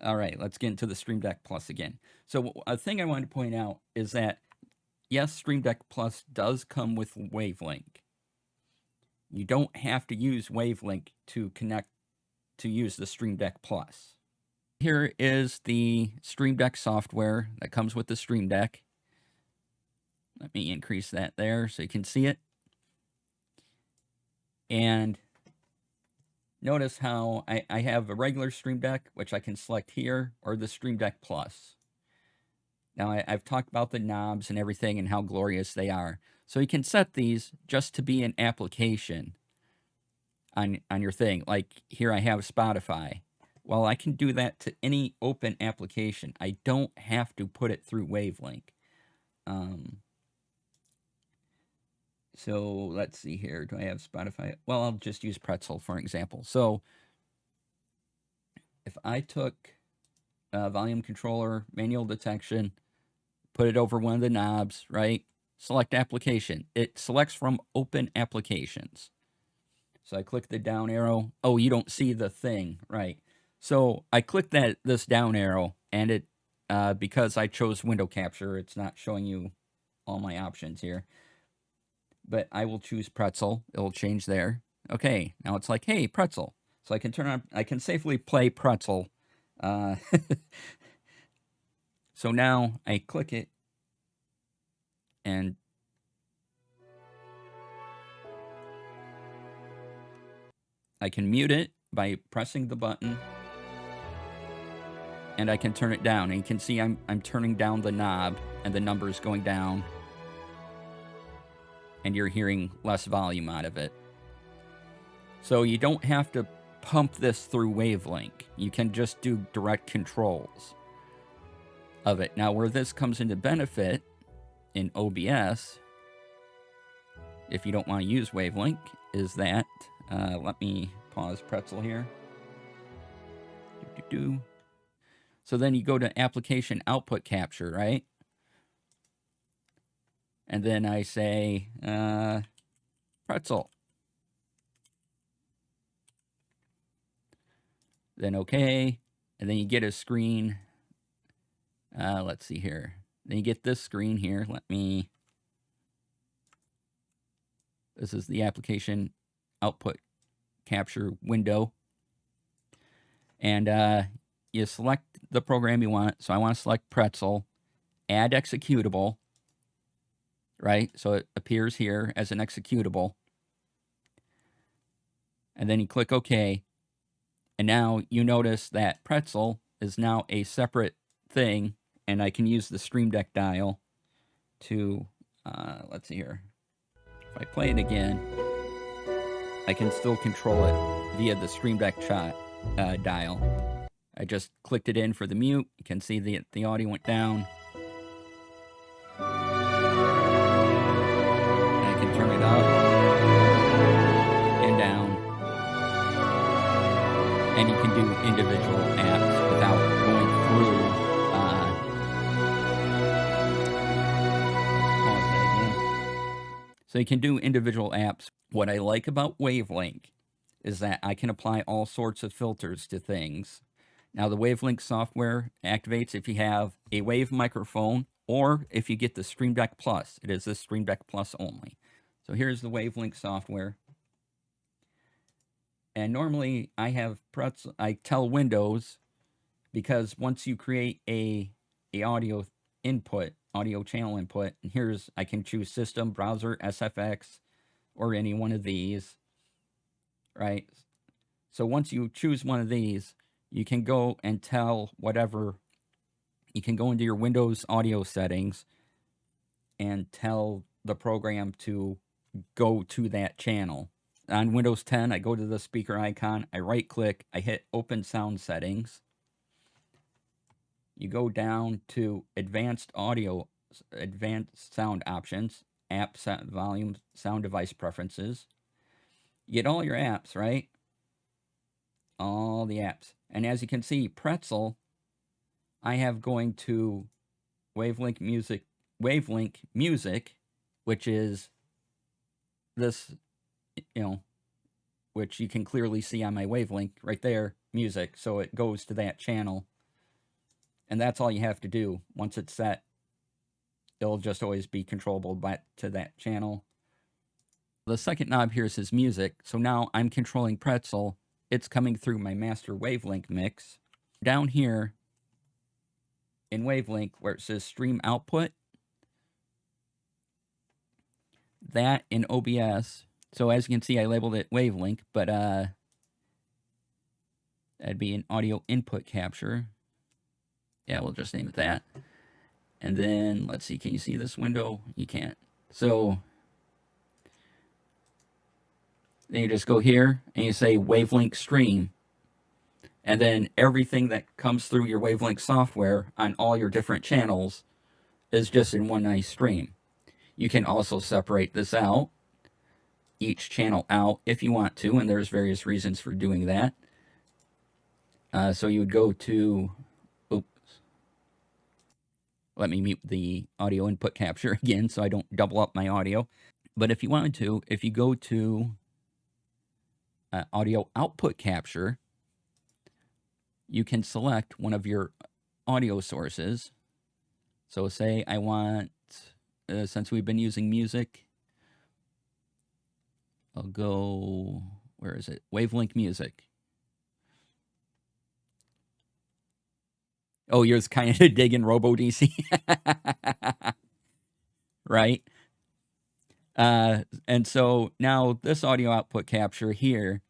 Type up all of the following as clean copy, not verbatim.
All right, let's get into the Stream Deck Plus again. So a thing I wanted to point out is that, yes, Stream Deck Plus does come with Wavelink. You don't have to use Wavelink to connect to use the Stream Deck Plus. Here is the Stream Deck software that comes with the Stream Deck. Let me increase that there so you can see it. And notice how I have a regular Stream Deck, which I can select here, or the Stream Deck Plus. Now, I've talked about the knobs and everything and how glorious they are. So you can set these just to be an application on your thing. Like here I have Spotify. Well, I can do that to any open application. I don't have to put it through Wavelink. So let's see here. Do I have Spotify? Well, I'll just use Pretzel for an example. So if I took volume controller, manual detection, put it over one of the knobs, right? Select application. It selects from open applications. So I click the down arrow. Oh, you don't see the thing, right? So I click this down arrow, and it because I chose window capture, it's not showing you all my options here. But I will choose Pretzel. It'll change there. Okay, now it's like, hey, Pretzel. So I can turn on. I can safely play Pretzel. So now I click it, and I can mute it by pressing the button, and I can turn it down. And you can see I'm turning down the knob, and the number is going down, and you're hearing less volume out of it. So you don't have to pump this through Wavelink. You can just do direct controls of it. Now, where this comes into benefit in OBS, if you don't want to use Wavelink, is that, let me pause Pretzel here. So then you go to application output capture, right? And then I say, Pretzel. Then okay. And then you get a screen. Let's see here. Then you get this screen here. This is the application output capture window. And you select the program you want. So I want to select Pretzel, add executable, right? So it appears here as an executable. And then you click OK. And now you notice that Pretzel is now a separate thing, and I can use the Stream Deck dial to, let's see here. If I play it again, I can still control it via the Stream Deck dial. I just clicked it in for the mute. You can see the audio went down. And I can turn it up and down. And you can do individual apps without going through. Pause that again. So you can do individual apps. What I like about Wavelink is that I can apply all sorts of filters to things. Now, the Wavelink software activates if you have a Wave microphone or if you get the Stream Deck Plus. It is the Stream Deck Plus only. So here's the Wavelink software. And normally I tell Windows, because once you create a audio channel input, and I can choose system, browser, SFX, or any one of these, right? So once you choose one of these, you can go and tell whatever, you can go into your Windows audio settings and tell the program to go to that channel. On Windows 10, I go to the speaker icon, I right click, I hit open sound settings. You go down to advanced sound options, app volume, sound device preferences. You get all your apps, right? All the apps. And as you can see, Pretzel, I have going to Wavelink Music, which is this, which you can clearly see on my Wavelink right there, music. So it goes to that channel And that's all you have to do. Once it's set, it'll just always be controllable back to that channel. The second knob here says music. So now I'm controlling Pretzel. It's coming through my master Wavelink mix. Down here in Wavelink where it says stream output, that in OBS. So as you can see, I labeled it Wavelink, but that'd be an audio input capture. Yeah, we'll just name it that. And then, let's see, can you see this window? You can't. So, then you just go here, and you say Wavelink Stream. And then everything that comes through your Wavelink software on all your different channels is just in one nice stream. You can also separate this out, each channel out if you want to, and there's various reasons for doing that. So you would go to, oops, let me mute the audio input capture again so I don't double up my audio. But if you wanted to, if you go to audio output capture, you can select one of your audio sources. So say I want, since we've been using music, I'll go, where is it? Wavelink music. Oh, you're kind of digging Robo DC. Right? And so now this audio output capture here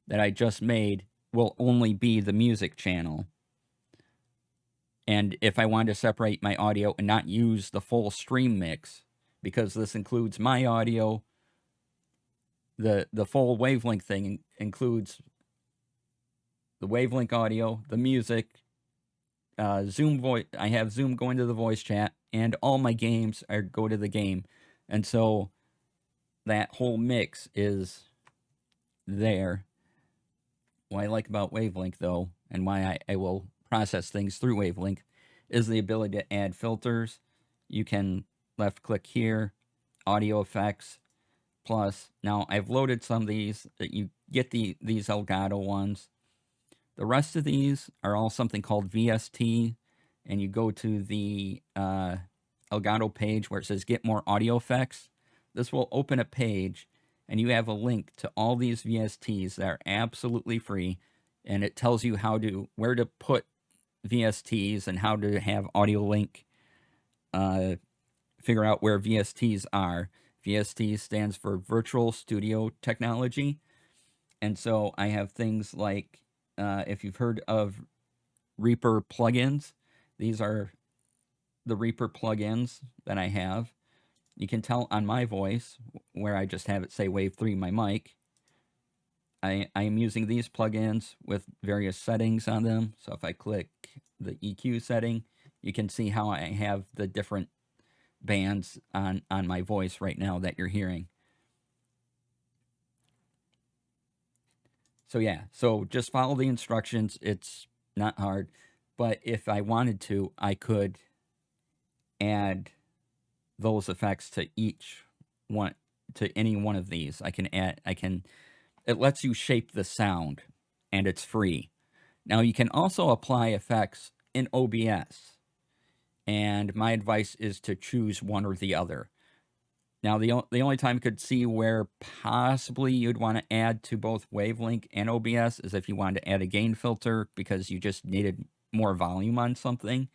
that I just made will only be the music channel. And if I want to separate my audio and not use the full stream mix, because this includes my audio, the full Wavelink thing includes the Wavelink audio, the music, Zoom voice. I have Zoom go into the voice chat, and all my games go to the game. And so that whole mix is there. What I like about Wavelink, though, and why I will process things through Wavelink, is the ability to add filters. You can left click here, audio effects, plus. Now I've loaded some of these. You get these Elgato ones. The rest of these are all something called VST, and you go to the Elgato page where it says get more audio effects. This will open a page, and you have a link to all these VSTs that are absolutely free, and it tells you where to put VSTs and how to have AudioLink figure out where VSTs are. VST stands for Virtual Studio Technology, and so I have things like, if you've heard of Reaper plugins, these are the Reaper plugins that I have. You can tell on my voice, where I just have it say Wave 3, my mic, I am using these plugins with various settings on them. So if I click the EQ setting, you can see how I have the different bands on my voice right now that you're hearing. So yeah, so just follow the instructions. It's not hard. But if I wanted to, I could add those effects to each one, to any one of these. It lets you shape the sound, and it's free. Now you can also apply effects in OBS, and my advice is to choose one or the other. Now the only time you could see where possibly you'd want to add to both Wavelink and OBS is if you wanted to add a gain filter because you just needed more volume on something.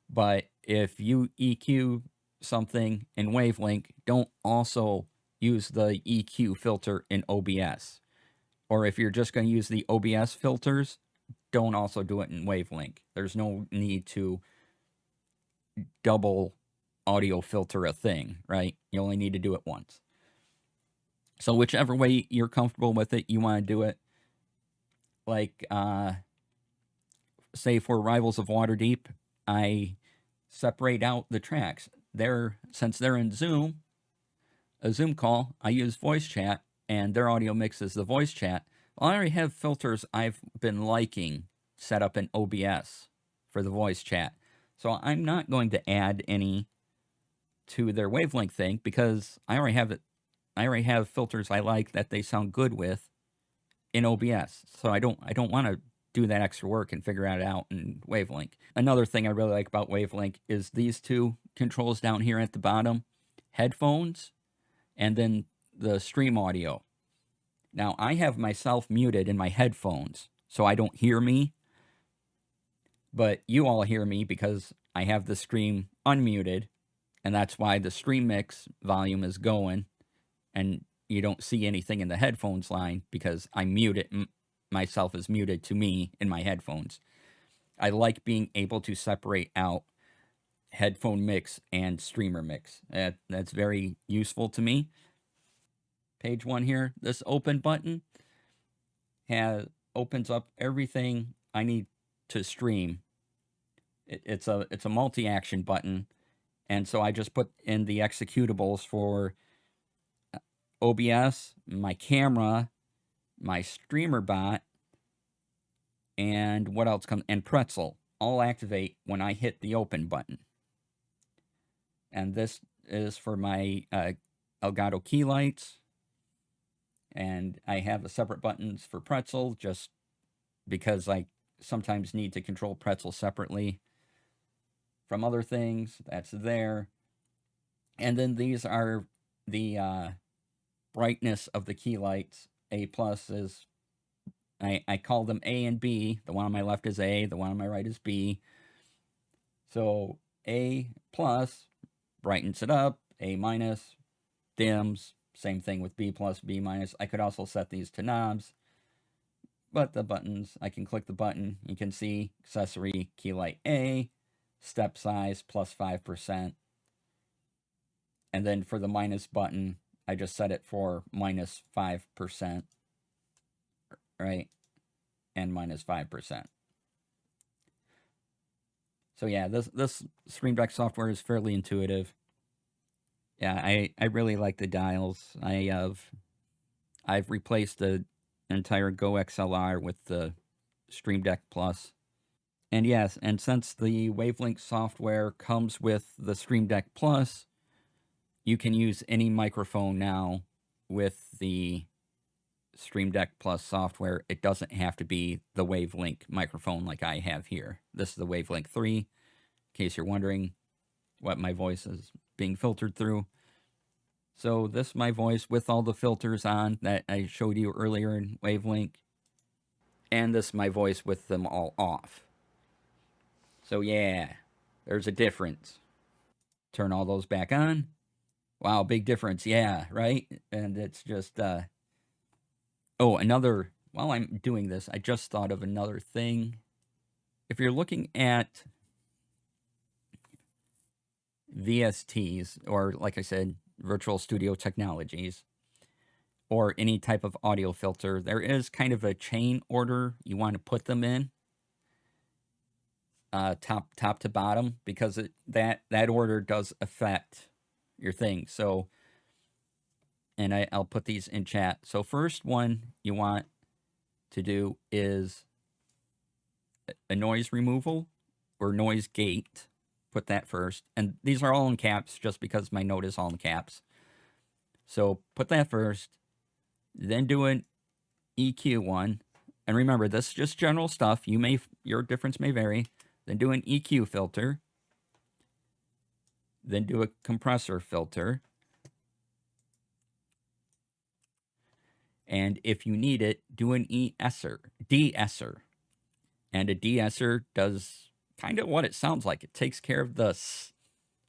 But if you EQ something in Wavelink, don't also use the EQ filter in OBS. Or if you're just going to use the OBS filters, don't also do it in Wavelink. There's no need to double audio filter a thing, right? You only need to do it once. So whichever way you're comfortable with it, you want to do it. Like, say for Rivals of Waterdeep, I separate out the tracks. Since they're in Zoom, a Zoom call, I use voice chat, and their audio mix is the voice chat. Well, I already have filters I've been liking set up in OBS for the voice chat. So I'm not going to add any to their Wavelink thing because I already have it. I already have filters I like that they sound good with in OBS. So I don't want to do that extra work and figure it out in Wavelink. Another thing I really like about Wavelink is these two controls down here at the bottom, headphones, and then the stream audio. Now, I have myself muted in my headphones, so I don't hear me, but you all hear me because I have the stream unmuted, and that's why the stream mix volume is going, and you don't see anything in the headphones line because I mute it, myself is muted to me in my headphones. I like being able to separate out headphone mix and streamer mix. That's very useful to me. Page 1 here, this open button opens up everything I need to stream. It's a multi-action button, and so I just put in the executables for OBS, my camera, my streamer bot, and what else comes? And Pretzel all activate when I hit the open button. And this is for my Elgato key lights. And I have separate buttons for Pretzel just because I sometimes need to control Pretzel separately from other things. That's there. And then these are the brightness of the key lights. A plus is, I call them A and B. The one on my left is A, the one on my right is B. So A plus brightens it up, A minus dims. Same thing with B plus, B minus. I could also set these to knobs, but the buttons, I can click the button. You can see accessory key light A, step size plus 5%. And then for the minus button, I just set it for minus 5%, right? And minus 5%. So yeah, this Stream Deck software is fairly intuitive. Yeah, I really like the dials. I've replaced the entire Go XLR with the Stream Deck Plus. And yes, and since the Wavelink software comes with the Stream Deck Plus, you can use any microphone now with the Stream Deck Plus software. It doesn't have to be the Wavelink microphone like I have here. This is the Wavelink 3, in case you're wondering what my voice is being filtered through. So this is my voice with all the filters on that I showed you earlier in Wavelink. And this is my voice with them all off. So yeah, there's a difference. Turn all those back on. Wow, big difference. Yeah, right? And it's just, oh, another, while I'm doing this, I just thought of another thing. If you're looking at VSTs, or like I said, virtual studio technologies, or any type of audio filter, there is kind of a chain order you want to put them in, top to bottom, because that order does affect your thing. So, and I'll put these in chat. So first one you want to do is a noise removal or noise gate. Put that first. And these are all in caps just because my note is all in caps. So put that first. Then do an EQ one. And remember, this is just general stuff. Your difference may vary. Then do an EQ filter. Then do a compressor filter. And if you need it, do an de-esser. And a de-esser does kind of what it sounds like. It takes care of the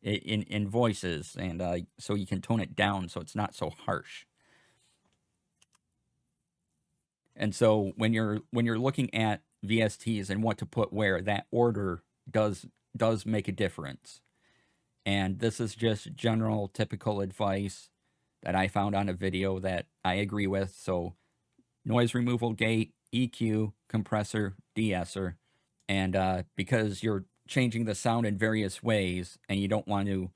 in voices, and so you can tone it down so it's not so harsh. And so when you're looking at VSTs and what to put where, that order does make a difference. And this is just general typical advice that I found on a video that I agree with. So noise removal gate, EQ, compressor, de-esser. And because you're changing the sound in various ways and you want to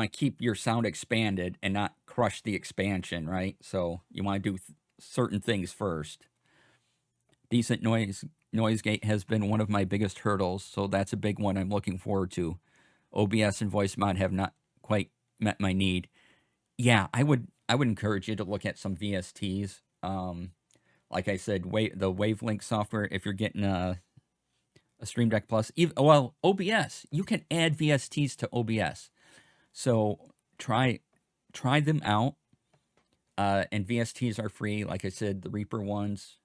keep your sound expanded and not crush the expansion, right? So you want to do certain things first. Decent noise gate has been one of my biggest hurdles, so that's a big one I'm looking forward to. OBS and voice mod have not quite met my need. Yeah, I would encourage you to look at some VSTs. like I said, the Wavelink software. If you're getting a Stream Deck Plus, even, well, OBS, you can add VSTs to OBS. So try them out. And VSTs are free. Like I said, the Reaper ones,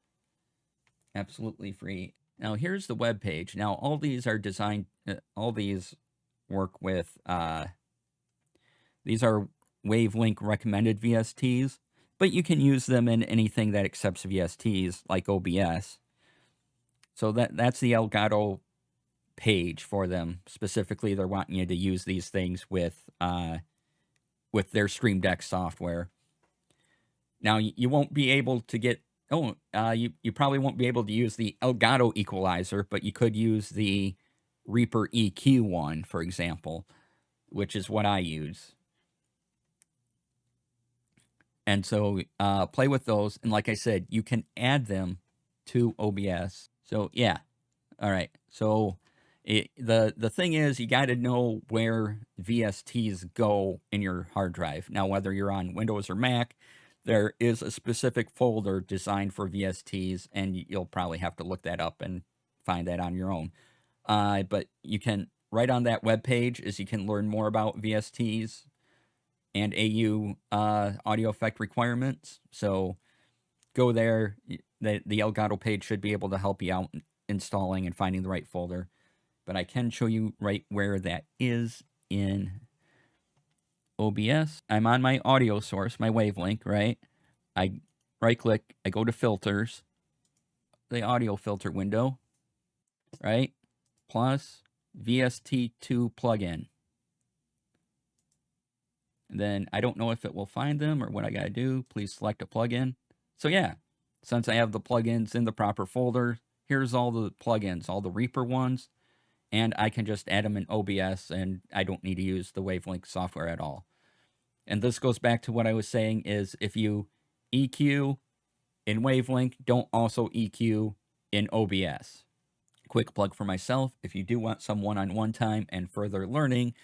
absolutely free. Now here's the web page. Now all these are designed. All these work with. These are Wavelink recommended VSTs, but you can use them in anything that accepts VSTs, like OBS. So that's the Elgato page for them. Specifically, they're wanting you to use these things with their Stream Deck software. Now you won't be able to get. You probably won't be able to use the Elgato equalizer, but you could use the Reaper EQ one, for example, which is what I use. And so play with those. And like I said, you can add them to OBS. So yeah. All right. So the thing is, you got to know where VSTs go in your hard drive. Now, whether you're on Windows or Mac, there is a specific folder designed for VSTs, and you'll probably have to look that up and find that on your own. But you can, right on that web page, is you can learn more about VSTs and AU audio effect requirements. So go there. The Elgato page should be able to help you out installing and finding the right folder. But I can show you right where that is in OBS. I'm on my audio source, my Wavelink, right? I right click, I go to filters, the audio filter window, right? Plus VST2 plugin. And then I don't know if it will find them or what I got to do. Please select a plugin. So yeah, since I have the plugins in the proper folder, here's all the plugins, all the Reaper ones, and I can just add them in OBS, and I don't need to use the Wavelink software at all. And this goes back to what I was saying is if you EQ in Wavelink, don't also EQ in OBS. Quick plug for myself, if you do want some one-on-one time and further learning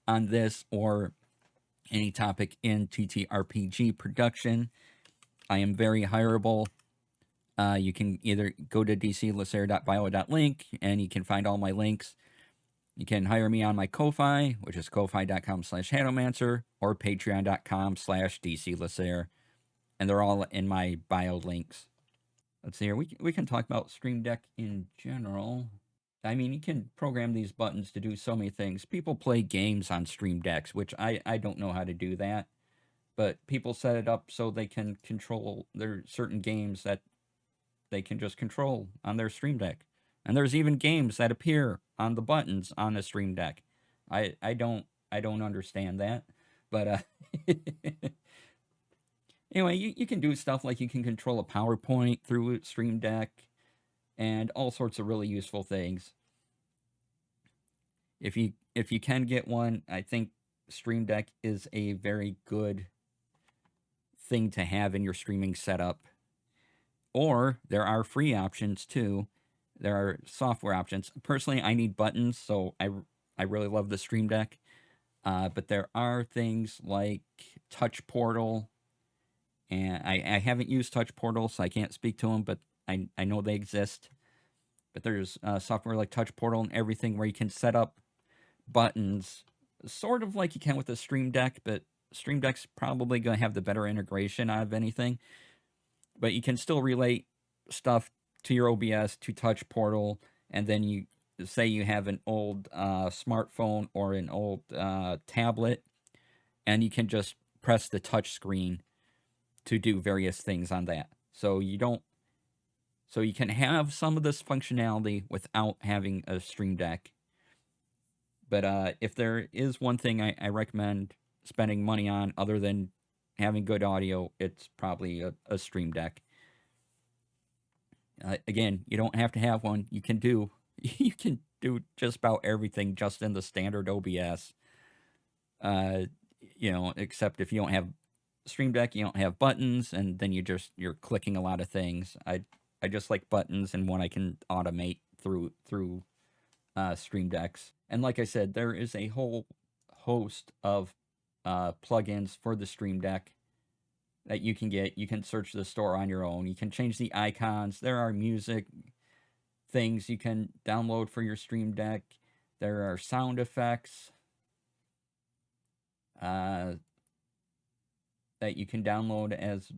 on this or any topic in TTRPG production, I am very hireable. You can either go to dclasair.bio.link and you can find all my links. You can hire me on my Ko-Fi, which is ko-fi.com/Hanomancer, or patreon.com/dclasair. And they're all in my bio links. Let's see here. We can talk about Stream Deck in general. I mean, you can program these buttons to do so many things. People play games on Stream Decks, which I don't know how to do that. But people set it up so they can control their certain games that they can just control on their Stream Deck. And there's even games that appear on the buttons on the Stream Deck. I don't understand that. But anyway, you can do stuff like you can control a PowerPoint through Stream Deck and all sorts of really useful things. If you can get one, I think Stream Deck is a very good thing to have in your streaming setup. Or there are free options too. There are software options. Personally, I need buttons, so I really love the Stream Deck. But there are things like Touch Portal, and I haven't used Touch Portal, so I can't speak to them, but I know they exist. But there's software like Touch Portal and everything where you can set up buttons, sort of like you can with the Stream Deck, but Stream Deck's probably going to have the better integration out of anything. But you can still relate stuff to your OBS, to Touch Portal, and then you say you have an old smartphone or an old tablet, and you can just press the touch screen to do various things on that. So you can have some of this functionality without having a Stream Deck. But if there is one thing I recommend spending money on other than having good audio, it's probably a Stream Deck. Again, you don't have to have one. You can do just about everything just in the standard OBS. Except if you don't have Stream Deck, you don't have buttons, and then you're clicking a lot of things. I just like buttons and one I can automate through Stream Decks. And like I said, there is a whole host of plugins for the Stream Deck. that you can get. You can search the store on your own. You can change the icons. There are music things you can download for your Stream Deck. There are sound effects that you can download as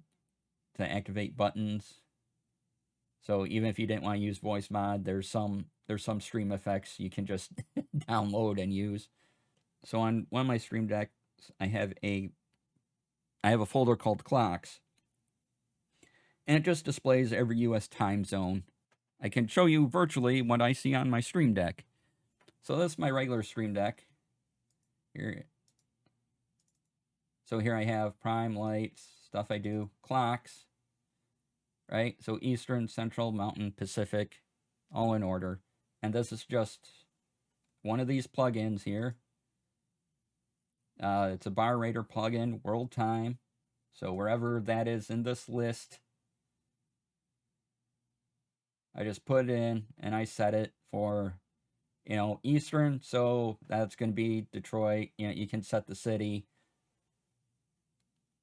to activate buttons. So even if you didn't want to use voice mod, there's some stream effects you can just download and use. So on one of my Stream Decks, I have a folder called Clocks, and it just displays every U.S. time zone. I can show you virtually what I see on my Stream Deck. So this is my regular Stream Deck. Here. So here I have prime lights, stuff I do, clocks, right? So Eastern, Central, Mountain, Pacific, all in order. And this is just one of these plugins here. It's a bar rater plugin, world time. So wherever that is in this list, I just put it in and I set it for, Eastern. So that's going to be Detroit. You can set the city.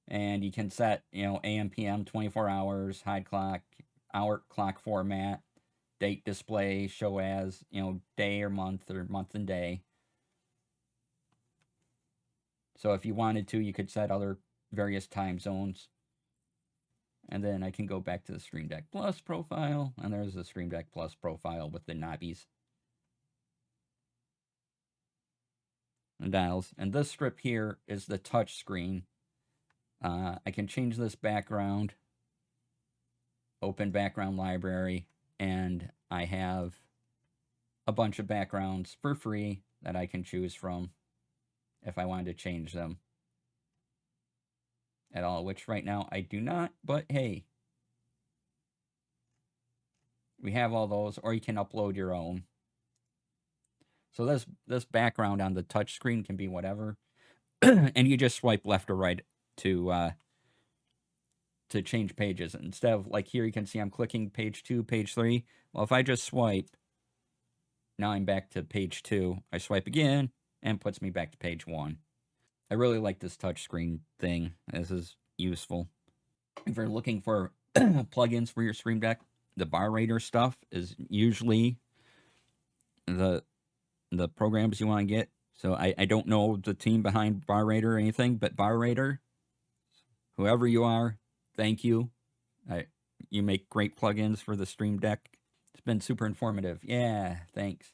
And you can set, AM, PM, 24 hours, hide clock, hour clock format, date display, show as, day or month and day. So if you wanted to, you could set other various time zones. And then I can go back to the Stream Deck Plus profile, and there's the Stream Deck Plus profile with the knobbies and dials. And this strip here is the touch screen. I can change this background, open background library, and I have a bunch of backgrounds for free that I can choose from if I wanted to change them at all, which right now I do not, but hey, we have all those, or you can upload your own. So this background on the touch screen can be whatever, and you just swipe left or right to change pages. Instead of, like, here you can see I'm clicking page 2, page 3. Well, if I just swipe, now I'm back to page 2. I swipe again, and puts me back to page 1. I really like this touchscreen thing. This is useful. If you're looking for plugins for your Stream Deck, the bar rater stuff is usually the programs you want to get. So I don't know the team behind bar rater or anything, but bar rater, whoever you are, thank you. You make great plugins for the Stream Deck. It's been super informative. Yeah, thanks.